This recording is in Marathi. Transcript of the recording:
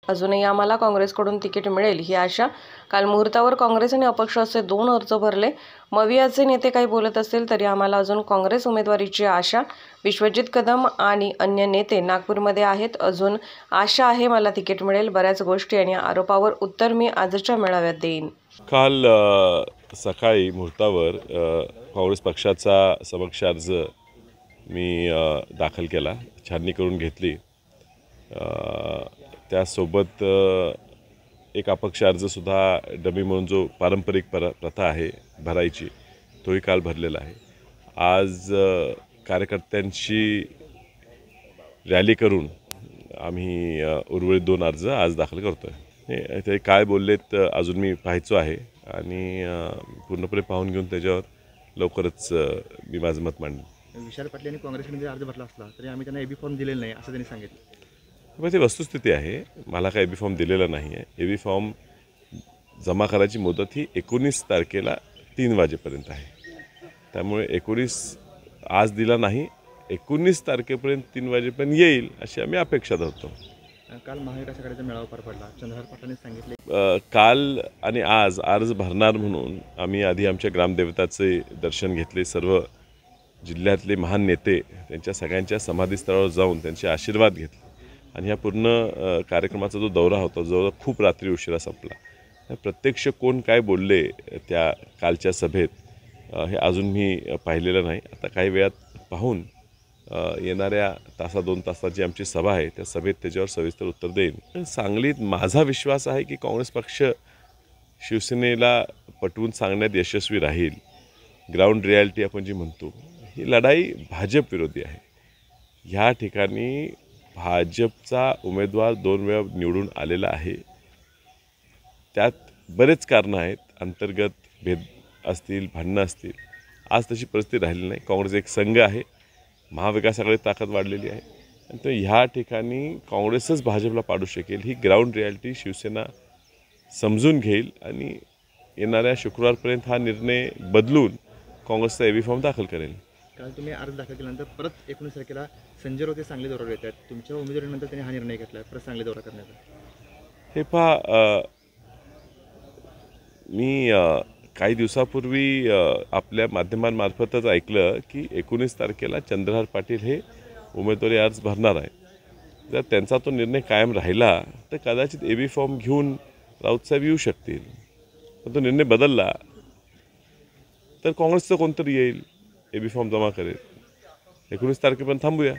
अजूनही आम्हाला काँग्रेसकडून तिकीट मिळेल ही आशा. काल मुहूर्तावर काँग्रेस आणि अपक्ष असे 2 अर्ज भरले. मवियाचे नेते काही बोलत असतील तरी आम्हाला अजून काँग्रेस उमेदवारीची आशा. विश्वजित कदम आणि अन्य नेते नागपूरमध्ये आहेत. अजून आशा आहे मला तिकीट मिळेल. बऱ्याच गोष्टी आणि आरोपावर उत्तर मी आजच्या मेळाव्यात देईन. काल सकाळी मुहूर्तावर काँग्रेस पक्षाचा समक्ष अर्ज मी दाखल केला, छाननी करून घेतली. त्यासोबत एक अपक्ष अर्जसुद्धा डमी म्हणून जो पारंपरिक प्रथा आहे भरायची, तोही काल भरलेला आहे. आज कार्यकर्त्यांची रॅली करून आम्ही उर्वरित 2 अर्ज आज दाखल करतो आहे. ते काय बोललेत अजून मी पाहायचो आहे आणि पूर्णपणे पाहून घेऊन त्याच्यावर लवकरच मी माझं मत मांडेन. विशाल पाटील यांनी काँग्रेसमध्ये अर्ज भरला असला तरी आम्ही त्यांना एबी फॉर्म दिलेला नाही असं त्यांनी सांगितलं. मग ती वस्तुस्थिती आहे. मला काय एबी फॉर्म दिलेला नाही आहे. एबी फॉर्म जमा करायची मुदत ही 19 तारखेला 3 वाजेपर्यंत आहे. त्यामुळे 19 आज दिला नाही, 19 तारखेपर्यंत 3 वाजेपर्यंत येईल अशी आम्ही अपेक्षा धरतो. काल महाविकास आघाडीचा मेळावा पार पडला. चंद्रहार पाटलांनी सांगितले काल आणि आज अर्ज भरणार म्हणून आम्ही आधी आमच्या ग्रामदेवताचे दर्शन घेतले. सर्व जिल्ह्यातले महान नेते त्यांच्या सगळ्यांच्या समाधीस्थळावर जाऊन त्यांचे आशीर्वाद घेतले आणि ह्या पूर्ण कार्यक्रमाचा जो दौरा होता जो खूप रात्री उशिरा संपला. प्रत्यक्ष कोण काय बोलले त्या कालच्या सभेत हे अजून मी पाहिलेलं नाही. आता काही वेळात पाहून येणाऱ्या 1-2 तासाची आमची सभा आहे, त्या सभेत त्याच्यावर सविस्तर उत्तर देईन. सांगलीत माझा विश्वास आहे की काँग्रेस पक्ष शिवसेनेला पटवून सांगण्यात यशस्वी राहील. ग्राउंड रिॲलिटी आपण जी म्हणतो, ही लढाई भाजप विरोधी आहे. ह्या ठिकाणी भाजपचा उमेदवार 2 वेळा निवडून आलेला आहे. त्यात बरेच कारणं आहेत, अंतर्गत भेद असतील, भांडणं असतील. आज तशी परिस्थिती राहिली नाही. काँग्रेस एक संघ आहे, महाविकास आघाडी ताकद वाढलेली आहे आणि तो ह्या ठिकाणी काँग्रेसच भाजपला पाडू शकेल ही ग्राउंड रिॲलिटी शिवसेना समजून घेईल आणि येणाऱ्या शुक्रवारपर्यंत हा निर्णय बदलून काँग्रेसचा एबी फॉर्म दाखल करेल. काल तुम्ही अर्ज दाखल केल्यानंतर परत 19 तारखेला संजय राऊत सांगली दौऱ्यावर येत आहेत. तुमच्या उमेदवारीनंतर त्यांनी हा निर्णय घेतला परत सांगली दौरा करण्याचा. हे पहा, मी काही दिवसापूर्वी आपल्या माध्यमांमार्फतच ऐकलं की 19 तारखेला चंद्रहार पाटील हे उमेदवारी अर्ज भरणार आहे. जर त्यांचा तो निर्णय कायम राहिला तर कदाचित एबी फॉर्म घेऊन राऊतसाहेब येऊ शकतील. पण तो निर्णय बदलला तर काँग्रेसचं कोणतरी येईल, एबी फॉर्म जमा करेल. 19 तारखेपर्यंत थांबूया.